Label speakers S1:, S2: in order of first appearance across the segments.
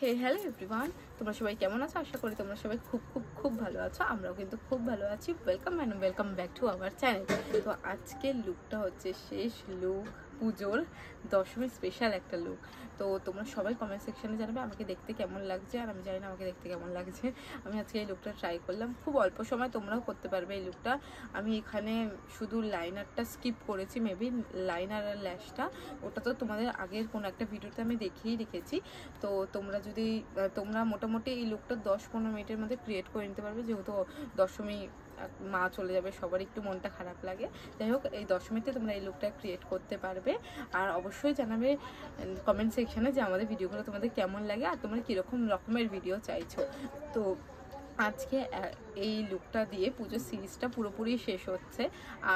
S1: হে hello everyone, তোমরা সবাই কেমন আছো? আশা করি তোমরা সবাই খুব খুব খুব ভালো আছো। আমরাও কিন্তু খুব ভালো আছি। Welcome back to our channel. তো আজকের লুকটা হচ্ছে শেষ লুক, পুজোর দশমীর স্পেশাল একটা লুক। তো তোমরা সবাই কমেন্ট সেকশনে জানাবে আমাকে দেখতে কেমন লাগছে, আর আমি জানি না আমাকে দেখতে কেমন লাগছে। আমি আজকে এই লুকটা ট্রাই করলাম, খুব অল্প সময় তোমরাও করতে পারবে এই লুকটা। আমি এখানে শুধু লাইনারটা স্কিপ করেছি, মেবি লাইনার আর ল্যাশটা ওটা তো তোমাদের আগের কোনো একটা ভিডিওতে আমি দেখিয়েই রেখেছি। তো তোমরা মোটামুটি এই লুকটা 10-15 মিনিটের মধ্যে ক্রিয়েট করে নিতে পারবে, যেহেতু দশমী মা চলে যাবে, সবার একটু মনটা খারাপ লাগে। যাই হোক, এই দশমীতে তোমরা এই লুকটা ক্রিয়েট করতে পারবে। আর অবশ্যই জানাবে কমেন্ট সেকশনে যে আমাদের ভিডিওগুলো তোমাদের কেমন লাগে আর তোমরা কীরকম রকমের ভিডিও চাইছো। তো আজকে এই লুকটা দিয়ে পুজোর সিরিজটা পুরোপুরি শেষ হচ্ছে।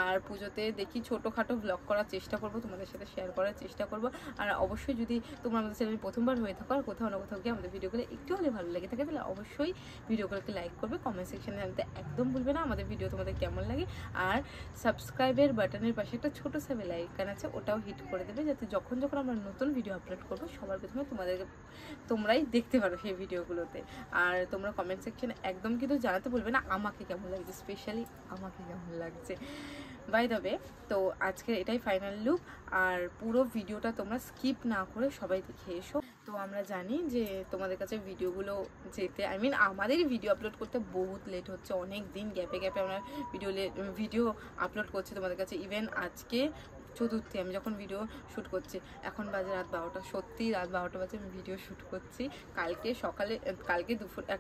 S1: আর পুজোতে দেখি ছোটোখাটো ব্লগ করার চেষ্টা করব, তোমাদের সাথে শেয়ার করার চেষ্টা করব। আর অবশ্যই যদি তোমরা আমাদের চ্যানেলে প্রথমবার হয়ে থাকো আর কোথাও না কোথাও গিয়ে আমাদের ভিডিওগুলো একটু হলে ভালো লেগে থাকে, তাহলে অবশ্যই ভিডিওগুলোকে লাইক করবে, কমেন্ট সেকশনে জানতে একদম ভুলবে না আমাদের ভিডিও তোমাদের কেমন লাগে। আর সাবস্ক্রাইবের বাটনের পাশে একটা ছোটো সা বেল আইকন আছে, ওটাও হিট করে দেবে, যাতে যখন আমরা নতুন ভিডিও আপলোড করবো সবার প্রথমে তোমরাই দেখতে পারো সেই ভিডিওগুলোতে। আর তোমরা কমেন্ট সেকশনে একদম কিন্তু জানাতে বলবে না আমাকে কেমন লাগছে, স্পেশালি আমাকে কেমন লাগছে। বাই দ্য ওয়ে, তো আজকের এটাই ফাইনাল লুক। আর পুরো ভিডিওটা তোমরা স্কিপ না করে সবাই দেখে এসো। তো আমরা জানি যে তোমাদের কাছে ভিডিওগুলো যেতে আমাদেরই ভিডিও আপলোড করতে বহুত লেট হচ্ছে, অনেক দিন গ্যাপে আমরা ভিডিও আপলোড করছি তোমাদের কাছে। ইভেন আজকে চতুর্থী আমি যখন ভিডিও শ্যুট করছি, এখন বাজে রাত 12টা, সত্যি রাত 12টা বাজে আমি ভিডিও শ্যুট করছি।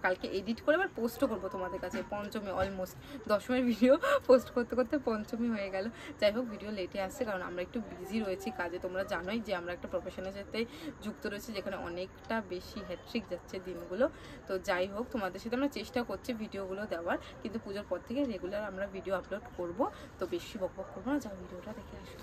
S1: কালকে এডিট করে আবার পোস্টও করবো তোমাদের কাছে। পঞ্চমী, অলমোস্ট দশমীর ভিডিও পোস্ট করতে করতে পঞ্চমী হয়ে গেল। যাই হোক, ভিডিও লেটে আসছে কারণ আমরা একটু বিজি রয়েছি কাজে। তোমরা জানোই যে আমরা একটা প্রফেশনের সাথে যুক্ত রয়েছি, যেখানে অনেকটা বেশি হ্যাট্রিক যাচ্ছে দিনগুলো। তো যাই হোক, তোমাদের সাথে আমরা চেষ্টা করছি ভিডিওগুলো দেওয়ার, কিন্তু পুজোর পর থেকে রেগুলার আমরা ভিডিও আপলোড করব। তো বেশি বকবক করবো না, যা ভিডিওটা দেখে আসো।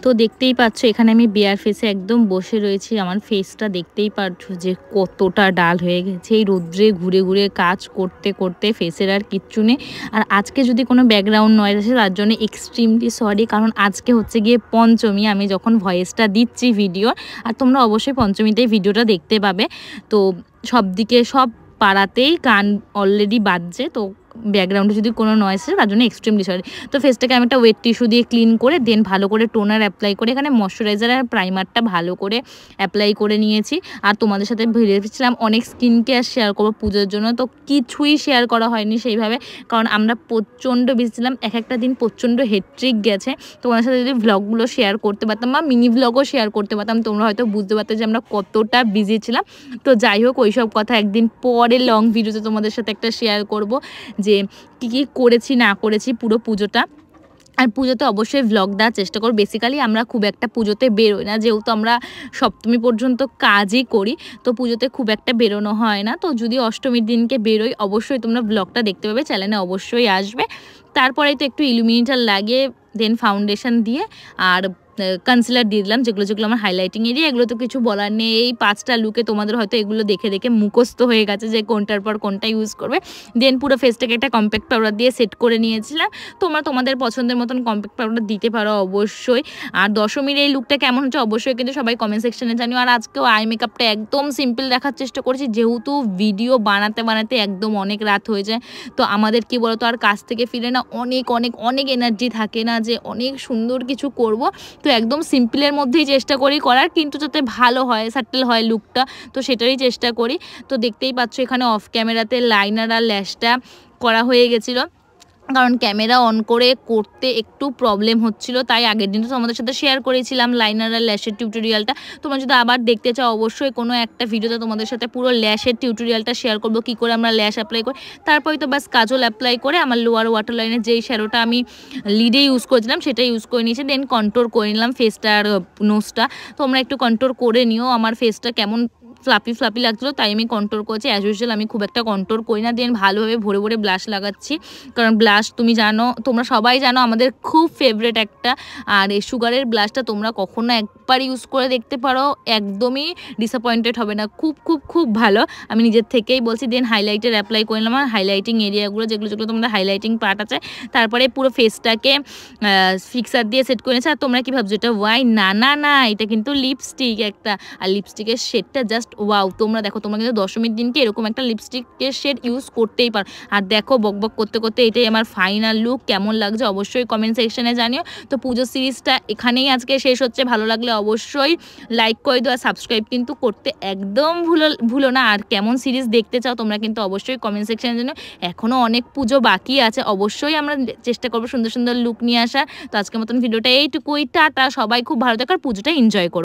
S2: তো দেখতেই পাচ্ছ এখানে আমি বেয়ার ফেসে একদম বসে রয়েছি। আমার ফেসটা দেখতেই পাচ্ছ যে কতটা ডাল হয়ে গেছে, এই রোদ্রে ঘুরে ঘুরে কাজ করতে করতে ফেসের আর কিচ্ছু নেই। আর আজকে যদি কোনো ব্যাকগ্রাউন্ড নয়েজ আসে তার জন্য এক্সট্রিমলি সরি, কারণ আজকে হচ্ছে গিয়ে পঞ্চমী। আমি যখন ভয়েসটা দিচ্ছি ভিডিও, আর তোমরা অবশ্যই পঞ্চমীতেই ভিডিওটা দেখতে পাবে। তো সব পাড়াতেই গান অলরেডি বাজছে, তো ব্যাকগ্রাউন্ডে যদি কোনো নয়েজ আসে তার জন্য এক্সট্রিমলি সরি। তো ফেসটাকে আমি একটা ওয়েট টিস্যু দিয়ে ক্লিন করে দেন ভালো করে টোনার অ্যাপ্লাই করে এখানে ময়শ্চারাইজার আর প্রাইমারটা ভালো করে অ্যাপ্লাই করে নিয়েছি। আর তোমাদের সাথে ভেবেছিলাম অনেক স্কিন কেয়ার শেয়ার করবো পুজোর জন্য, তো কিছুই শেয়ার করা হয়নি সেইভাবে, কারণ আমরা প্রচণ্ড বিজি ছিলাম। একটা দিন প্রচণ্ড হেট্রিক গেছে। তোমাদের সাথে যদি ভ্লগগুলো শেয়ার করতে পারতাম বা মিনি ভ্লগও শেয়ার করতে পারতাম, তোমরা হয়তো বুঝতে পারতে যে আমরা কতটা বিজি ছিলাম। তো যাই হোক, ওইসব কথা একদিন পরে লং ভিডিওতে তোমাদের সাথে একটা শেয়ার করব যে কী করেছি না করেছি পুরো পুজোটা। আর পুজোতে অবশ্যই ভ্লগ দেওয়ার চেষ্টা করো। বেসিক্যালি আমরা খুব একটা পুজোতে বেরোই না, যেহেতু আমরা সপ্তমী পর্যন্ত কাজই করি, তো পুজোতে খুব একটা বেরোনো হয় না। তো যদি অষ্টমীর দিনকে বেরোই, অবশ্যই তোমরা ভ্লগটা দেখতে পাবে, চ্যানেলে অবশ্যই আসবে। তারপরেই তো একটু ইলুমিনেটর লাগিয়ে দেন ফাউন্ডেশন দিয়ে আর কনসিলার দিয়ে দিলাম, যেগুলো আমার হাইলাইটিং এরিয়া। এগুলো তো কিছু বলার নেই, এই 5টা লুকে তোমাদের হয়তো এগুলো দেখে দেখে মুখস্থ হয়ে গেছে যে কোনটার পর কোনটা ইউজ করবে। দেন পুরো ফেসটাকে একটা কম্প্যাক্ট পাউডার দিয়ে সেট করে নিয়েছিলাম। তোমরা তোমাদের পছন্দের মতন কম্প্যাক্ট পাউডার দিতে পারো অবশ্যই। আর দশমীর এই লুকটা কেমন হচ্ছে অবশ্যই কিন্তু সবাই কমেন্ট সেকশনে জানিও। আর আজকেও আই মেকআপটা একদম সিম্পল দেখার চেষ্টা করেছি, যেহেতু ভিডিও বানাতে একদম অনেক রাত হয়ে যায়। তো আমাদের কি বলতো, আর কাজ থেকে ফিরে না অনেক এনার্জি থাকে না যে অনেক সুন্দর কিছু করব। তো একদম সিম্পলের মধ্যেই চেষ্টা করি করার, কিন্তু যাতে ভালো হয়, সাটেল হয় লুকটা, তো সেটারই চেষ্টা করি। তো দেখতেই পাচ্ছ এখানে অফ ক্যামেরাতে লাইনার আর ল্যাশটা করা হয়ে গেছিলো, কারণ ক্যামেরা অন করে করতে একটু প্রবলেম হচ্ছিল। তাই আগের দিন তো তোমাদের সাথে শেয়ার করেছিলাম লাইনার আর ল্যাশের টিউটোরিয়ালটা। তোমরা যদি আবার দেখতে চাও অবশ্যই কোনো একটা ভিডিওতে তোমাদের সাথে পুরো ল্যাশের টিউটোরিয়ালটা শেয়ার করবো, কী করে আমরা ল্যাশ অ্যাপ্লাই করি। তারপরে তো বাস কাজল অ্যাপ্লাই করে আমার লোয়ার ওয়াটার লাইনের যেই শ্যাডোটা আমি লিডে ইউজ করেছিলাম সেটা ইউজ করে নিয়েছি। দেন কন্ট্রোল করে নিলাম ফেসটা আর নোজটা। তোমরা একটু কন্ট্রোল করে নিও, আমার ফেসটা কেমন ফ্লাপি লাগছিলো তাই আমি কন্ট্রোল করছি। অ্যাজ ইউজুয়াল আমি খুব একটা কন্ট্রোল করি না। দেন ভালোভাবে ভরে ব্লাশ লাগাচ্ছি, কারণ ব্লাশ তোমরা সবাই জানো আমাদের খুব ফেভারেট একটা। আর এই সুগারের ব্লাশটা তোমরা কখনো একবার ইউজ করে দেখতে পারো, একদমই ডিসঅ্যাপয়েন্টেড হবে না, খুব ভালো, আমি নিজের থেকেই বলছি। দেন হাইলাইটার অ্যাপ্লাই করে নিলাম, আর হাইলাইটিং এরিয়াগুলো যেগুলো তোমাদের হাইলাইটিং পার্ট আছে। তারপরে পুরো ফেসটাকে ফিক্সার দিয়ে সেট করে নিয়েছে। আর তোমরা কি ভাবছো এটা ওয়াই? না, এটা কিন্তু লিপস্টিক একটা। আর লিপস্টিকের শেডটা জাস্ট ওয়াও, তোমরা দেখো, তোমরা কিন্তু দশমীর দিনকে এরকম একটা লিপস্টিকের শেড ইউজ করতেই পারো। আর দেখো বকবক করতে করতে এটাই আমার ফাইনাল লুক। কেমন লাগছে অবশ্যই কমেন্ট সেকশনে জানিও। তো পুজো সিরিজটা এখানেই আজকে শেষ হচ্ছে। ভালো লাগলে অবশ্যই লাইক করে দিও আর সাবস্ক্রাইব কিন্তু করতে একদম ভুলো না। আর কেমন সিরিজ দেখতে চাও তোমরা কিন্তু অবশ্যই কমেন্ট সেকশনের জন্য। এখনও অনেক পুজো বাকি আছে, অবশ্যই আমরা চেষ্টা করবো সুন্দর সুন্দর লুক নিয়ে আসার। তো আজকের মতন ভিডিওটা এইটুকুই, টাটা। সবাই খুব ভালো থাকার পুজোটা এনজয় করো।